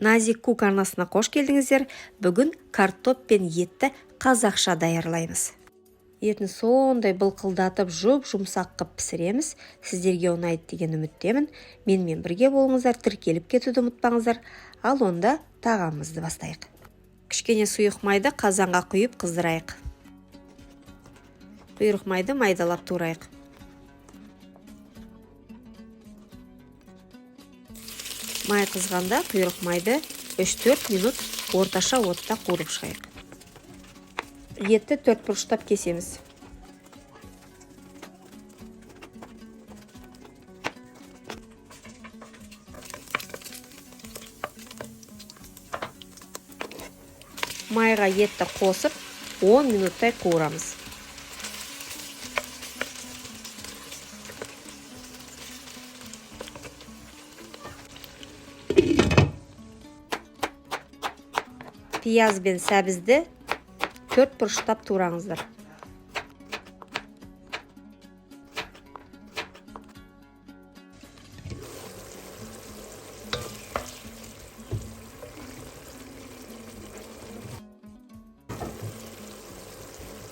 Назик Кук арнасына қош келдіңіздер. Бүгін картоп пен етті қазақша даярлаймыз. Етін сондай былқылдатып жұмсақ қып пісіреміз. Сіздерге ұнайды деген үміттемін. Менімен бірге болыңыздар, тіркеліп кетуді ұмытпаңыздар. Ал онда тағамымызды бастайық. Кішкене сұйық майды қазанға құйып қыздырайық. Құйрық майды майдалап турайық. Май қызғанда құйрық майды 3-4 минут орташа отта қуырып шығайық. Етті 4 бұрыштап кесеміз. Майға етті қосып 10 минуттай қуырамыз. Пияз бен сәбізді 4 бұрыштап тураңыздар.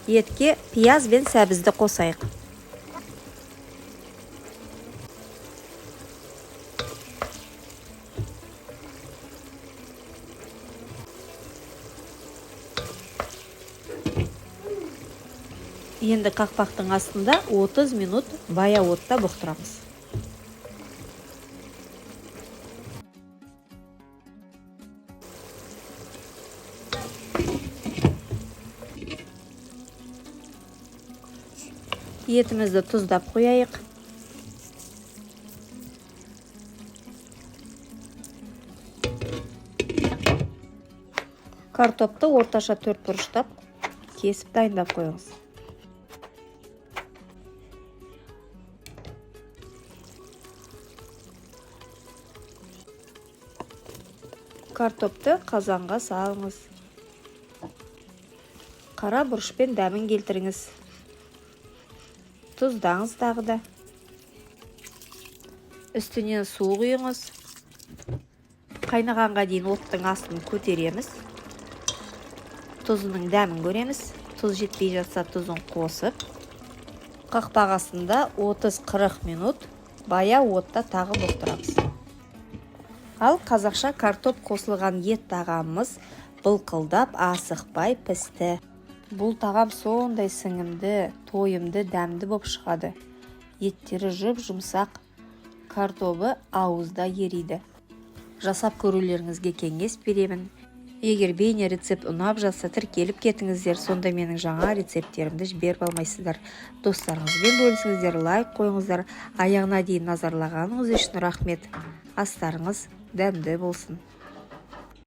Етке пияз бен сәбізді қосайық. Енді қақпақтың астында 30 минут бая отта бұқтырамыз. Етімізді тұздап қояйық. Картопты орташа 4 бұрыштап кесіп дайындап қойыңыз. Картопты қазанға салыңыз. Қара бұрышпен дәмін келтіріңіз. Тұздаңыз тағы да. Үстінен су құйыңыз. Қайнағанға дейін оттың астын көтереміз. Тұзының дәмін көреміз. Тұз жетпей жатса тұзын қосып. Қақпақ астында 30-40 минут бая отта тағы бұқтырамыз. Ал қазақша картоп қосылған ет тағамымыз былқылдап асықпай пісті. Бұл тағам сондай сіңімді, тойымды, дәмді боп шығады. Еттері жұмсақ, картобы ауызда ериді. Жасап көрулеріңізге кеңес беремін. Егер бейне рецепт ұнап жатса тіркеліп кетіңіздер, сонда менің жаңа рецепттерімді жіберіп алмайсыздар. Достарыңызбен бөлісіңіздер, лайк қойыңыздар. Аяғына дейін назарлағаныңыз үшін рахмет. Астарыңыз дәмді болсын.